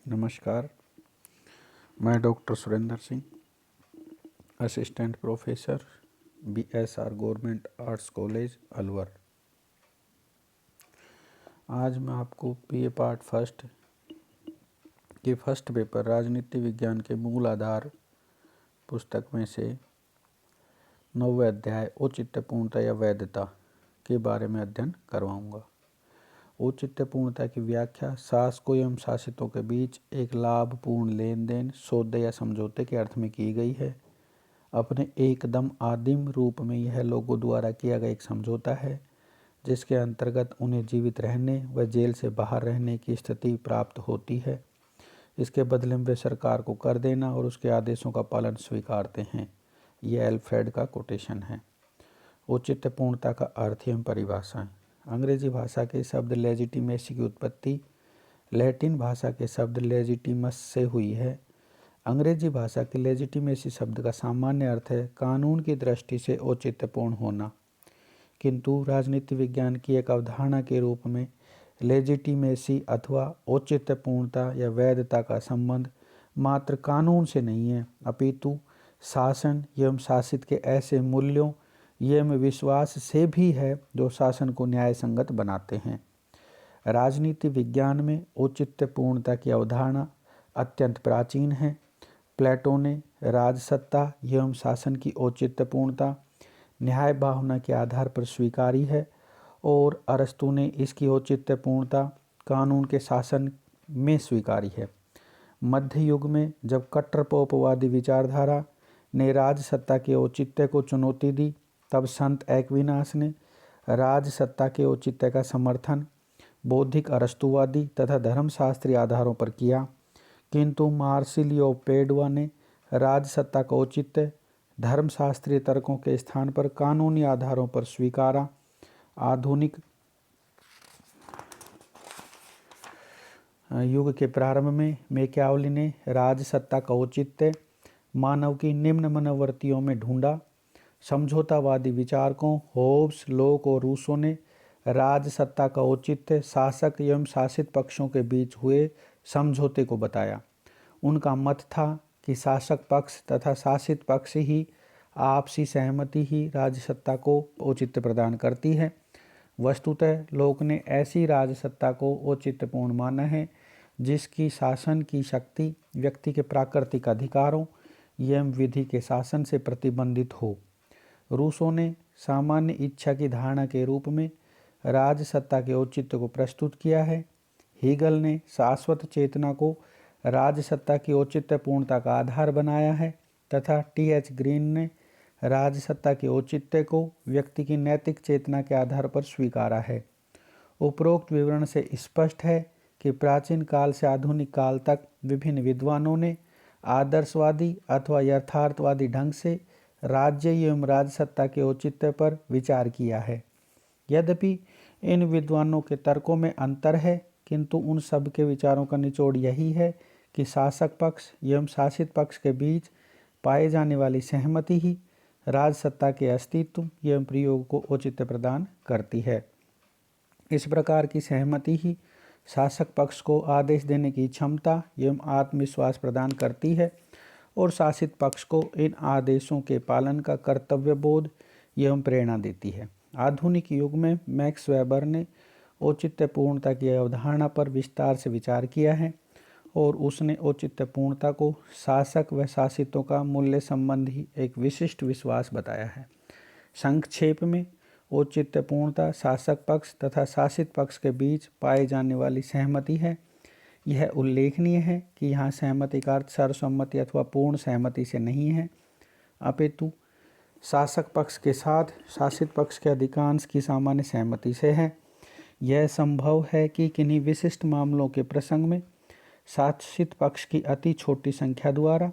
नमस्कार। मैं doctor Surendra Singh, assistant professor BSR government arts college Alwar. आज मैं आपको BA पार्ट फर्स्ट के फर्स्ट पेपर राजनीति विज्ञान के मूल आधार पुस्तक में से 9वें अध्याय औचित्यपूर्णता या वैधता के बारे में अध्ययन करवाऊंगा। औचित्यपूर्णता की व्याख्या शासकों एवं शासितों के बीच एक लाभपूर्ण लेन देन, सौदे या समझौते के अर्थ में की गई है। अपने एकदम आदिम रूप में यह लोगों द्वारा किया गया एक समझौता है जिसके अंतर्गत उन्हें जीवित रहने व जेल से बाहर रहने की स्थिति प्राप्त होती है। इसके बदले में वे सरकार को कर देना और उसके आदेशों का पालन स्वीकारते हैं। यह एल्फ्रेड का कोटेशन है। औचित्यपूर्णता का अर्थ एवं परिभाषा। अंग्रेजी भाषा के शब्द लेजिटिमेसी की उत्पत्ति लैटिन भाषा के शब्द लेजिटिमस से हुई है। अंग्रेजी भाषा के लेजिटिमेसी शब्द का सामान्य अर्थ है कानून की दृष्टि से औचित्यपूर्ण होना, किंतु राजनीति विज्ञान की एक अवधारणा के रूप में लेजिटिमेसी अथवा औचित्यपूर्णता या वैधता का संबंध मात्र कानून से नहीं है, अपितु शासन एवं शासित के ऐसे मूल्यों एवं विश्वास से भी है जो शासन को न्याय संगत बनाते हैं। राजनीति विज्ञान में औचित्यपूर्णता की अवधारणा अत्यंत प्राचीन है। प्लेटो ने राजसत्ता एवं शासन की औचित्यपूर्णता न्याय भावना के आधार पर स्वीकारी है और अरस्तु ने इसकी औचित्यपूर्णता कानून के शासन में स्वीकारी है। मध्य युग में जब कट्टरपोपवादी विचारधारा ने राजसत्ता के औचित्य को चुनौती दी, तब संत एक्विनास ने राजसत्ता के औचित्य का समर्थन बौद्धिक अरस्तुवादी तथा धर्मशास्त्रीय आधारों पर किया, किंतु मार्सिलियो पेडुआ ने राजसत्ता का औचित्य धर्मशास्त्रीय तर्कों के स्थान पर कानूनी आधारों पर स्वीकारा। आधुनिक युग के प्रारंभ में मैकियावेली ने राजसत्ता का औचित्य मानव की निम्न मनोवृत्तियों में ढूंढा। समझौतावादी विचारकों होब्स, लोक और रूसो ने राजसत्ता का औचित्य शासक एवं शासित पक्षों के बीच हुए समझौते को बताया। उनका मत था कि शासक पक्ष तथा शासित पक्ष ही आपसी सहमति ही राजसत्ता को औचित्य प्रदान करती है। वस्तुतः लोक ने ऐसी राजसत्ता को औचित्यपूर्ण माना है जिसकी शासन की शक्ति व्यक्ति के प्राकृतिक अधिकारों एवं विधि के शासन से प्रतिबंधित हो। रूसो ने सामान्य इच्छा की धारणा के रूप में राजसत्ता के औचित्य को प्रस्तुत किया है। हीगल ने शाश्वत चेतना को राजसत्ता की औचित्यपूर्णता का आधार बनाया है तथा TH ग्रीन ने राजसत्ता के औचित्य को व्यक्ति की नैतिक चेतना के आधार पर स्वीकारा है। उपरोक्त विवरण से स्पष्ट है कि प्राचीन काल से आधुनिक काल तक विभिन्न विद्वानों ने आदर्शवादी अथवा यथार्थवादी ढंग से राज्य एवं राजसत्ता के औचित्य पर विचार किया है। यद्यपि इन विद्वानों के तर्कों में अंतर है, किंतु उन सब के विचारों का निचोड़ यही है कि शासक पक्ष एवं शासित पक्ष के बीच पाए जाने वाली सहमति ही राजसत्ता के अस्तित्व एवं प्रयोग को औचित्य प्रदान करती है। इस प्रकार की सहमति ही शासक पक्ष को आदेश देने की क्षमता एवं आत्मविश्वास प्रदान करती है और शासित पक्ष को इन आदेशों के पालन का कर्तव्य बोध एवं प्रेरणा देती है। आधुनिक युग में मैक्स वेबर ने औचित्यपूर्णता की अवधारणा पर विस्तार से विचार किया है और उसने औचित्यपूर्णता को शासक व शासितों का मूल्य संबंधी एक विशिष्ट विश्वास बताया है। संक्षेप में औचित्यपूर्णता शासक पक्ष तथा शासित पक्ष के बीच पाए जाने वाली सहमति है। यह उल्लेखनीय है कि यहाँ सहमति का अर्थ सर्वसम्मति अथवा पूर्ण सहमति से नहीं है, अपितु शासक पक्ष के साथ शासित पक्ष के अधिकांश की सामान्य सहमति से है। यह संभव है कि किन्हीं विशिष्ट मामलों के प्रसंग में शासित पक्ष की अति छोटी संख्या द्वारा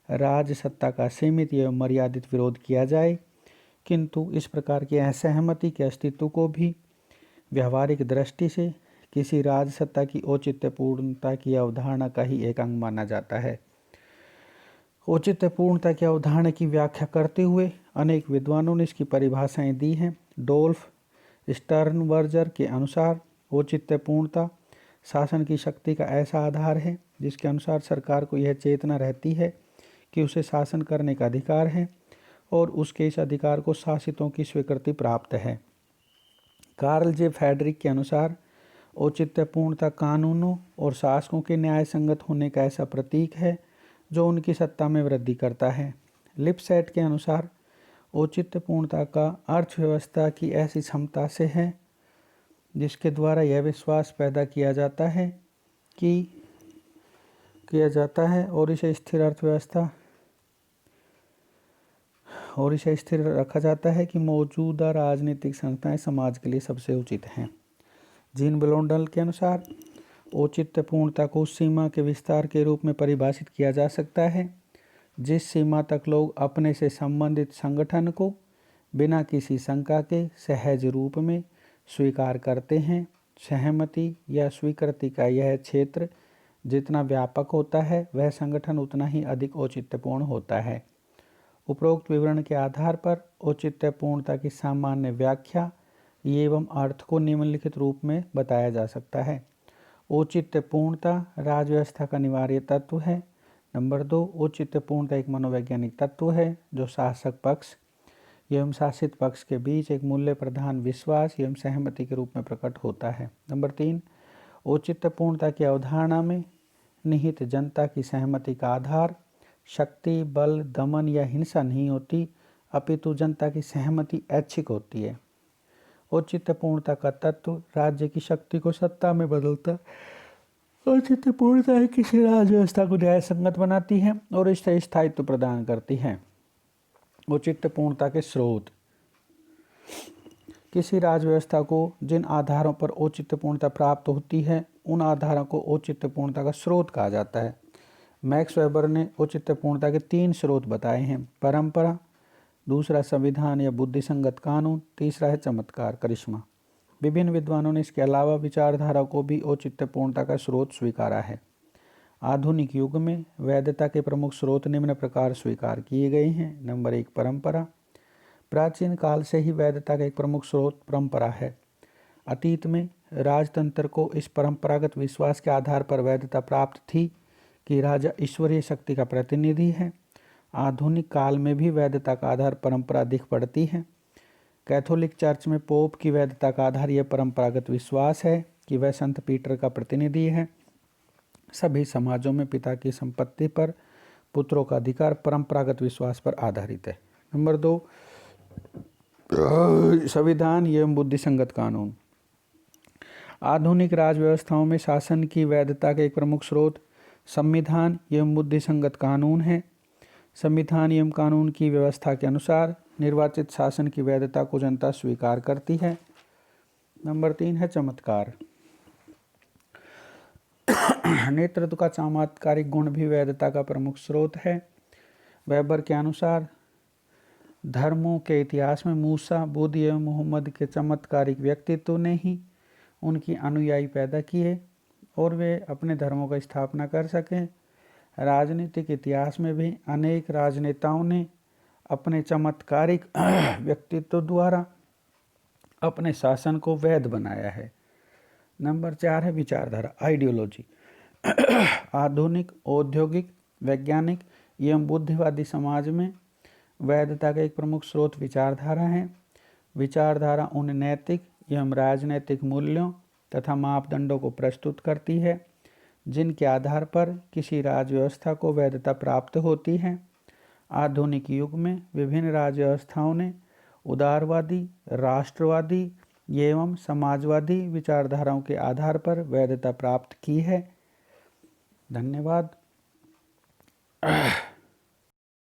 राजसत्ता का सीमित एवं मर्यादित विरोध किया जाए, किंतु इस प्रकार की असहमति के अस्तित्व को भी व्यवहारिक दृष्टि से किसी राजसत्ता की औचित्यपूर्णता की अवधारणा का ही एक अंग माना जाता है। औचित्यपूर्णता की अवधारणा की व्याख्या करते हुए अनेक विद्वानों ने इसकी परिभाषाएं दी हैं। डोल्फ स्टर्नबर्जर के अनुसार औचित्यपूर्णता शासन की शक्ति का ऐसा आधार है जिसके अनुसार सरकार को यह चेतना रहती है कि उसे शासन करने का अधिकार है और उसके इस अधिकार को शासितों की स्वीकृति प्राप्त है। कार्ल जे फ्रेडरिक के अनुसार औचित्यपूर्णता कानूनों और शासकों के न्याय संगत होने का ऐसा प्रतीक है जो उनकी सत्ता में वृद्धि करता है। लिपसेट के अनुसार औचित्यपूर्णता का अर्थव्यवस्था की ऐसी क्षमता से है जिसके द्वारा यह विश्वास पैदा किया जाता है और इसे स्थिर रखा जाता है कि मौजूदा राजनीतिक संस्थाएं समाज के लिए सबसे उचित हैं। जीन ब्लोंडल के अनुसार औचित्यपूर्णता को उस सीमा के विस्तार के रूप में परिभाषित किया जा सकता है जिस सीमा तक लोग अपने से संबंधित संगठन को बिना किसी शंका के सहज रूप में स्वीकार करते हैं। सहमति या स्वीकृति का यह क्षेत्र जितना व्यापक होता है वह संगठन उतना ही अधिक औचित्यपूर्ण होता है। उपरोक्त विवरण के आधार पर औचित्यपूर्णता की सामान्य व्याख्या एवं अर्थ को निम्नलिखित रूप में बताया जा सकता है। औचित्यपूर्णता राजव्यवस्था का अनिवार्य तत्व है। नंबर 2, औचित्यपूर्णता एक मनोवैज्ञानिक तत्व है जो शासक पक्ष एवं शासित पक्ष के बीच एक मूल्य प्रधान विश्वास एवं सहमति के रूप में प्रकट होता है। नंबर 3, औचित्यपूर्णता की अवधारणा में निहित जनता की सहमति का आधार शक्ति, बल, दमन या हिंसा नहीं होती, अपितु जनता की सहमति ऐच्छिक होती है। औचित्यपूर्णता का तत्व राज्य की शक्ति को सत्ता में बदलता औचित्यपूर्णता किसी राज्य व्यवस्था को न्याय संगत बनाती है और इसे स्थायित्व प्रदान करती है। औचित्यपूर्णता के स्रोत किसी राज्य व्यवस्था को जिन आधारों पर औचित्यपूर्णता प्राप्त होती है उन आधारों को औचित्यपूर्णता का स्रोत कहा जाता है। मैक्स वेबर ने औचित्यपूर्णता के 3 स्रोत बताए हैं। परंपरा, दूसरा संविधान या बुद्धिसंगत कानून, तीसरा है चमत्कार, करिश्मा। विभिन्न विद्वानों ने इसके अलावा विचारधारा को भी औचित्यपूर्णता का स्रोत स्वीकारा है। आधुनिक युग में वैधता के प्रमुख स्रोत निम्न प्रकार स्वीकार किए गए हैं। नंबर 1, परंपरा। प्राचीन काल से ही वैधता का एक प्रमुख स्रोत परंपरा है। अतीत में राजतंत्र को इस परंपरागत विश्वास के आधार पर वैधता प्राप्त थी कि राजा ईश्वरीय शक्ति का प्रतिनिधि है। आधुनिक काल में भी वैधता का आधार परंपरा दिख पड़ती है। कैथोलिक चर्च में पोप की वैधता का आधार यह परंपरागत विश्वास है कि वह संत पीटर का प्रतिनिधि है। सभी समाजों में पिता की संपत्ति पर पुत्रों का अधिकार परंपरागत विश्वास पर आधारित है। नंबर 2, संविधान एवं बुद्धिसंगत कानून। आधुनिक राज व्यवस्थाओं में शासन की वैधता के एक प्रमुख स्रोत संविधान एवं बुद्धिसंगत कानून है। संविधान एवं कानून की व्यवस्था के अनुसार निर्वाचित शासन की वैधता को जनता स्वीकार करती है। नंबर 3 है चमत्कार। नेतृत्व का चमत्कारिक गुण भी वैधता का प्रमुख स्रोत है। वेबर के अनुसार धर्मों के इतिहास में मूसा, बुद्ध एवं मोहम्मद के चमत्कारिक व्यक्तित्व ने ही उनकी अनुयायी पैदा किए और वे अपने धर्मों का स्थापना कर सकें। राजनीतिक इतिहास में भी अनेक राजनेताओं ने अपने चमत्कारिक व्यक्तित्व द्वारा अपने शासन को वैध बनाया है। नंबर 4 है विचारधारा, आइडियोलॉजी। आधुनिक औद्योगिक, वैज्ञानिक एवं बुद्धिवादी समाज में वैधता का एक प्रमुख स्रोत विचारधारा है। विचारधारा उन नैतिक एवं राजनैतिक मूल्यों तथा मापदंडों को प्रस्तुत करती है जिनके आधार पर किसी राज्य व्यवस्था को वैधता प्राप्त होती है। आधुनिक युग में विभिन्न राज्य व्यवस्थाओं ने उदारवादी, राष्ट्रवादी एवं समाजवादी विचारधाराओं के आधार पर वैधता प्राप्त की है। धन्यवाद।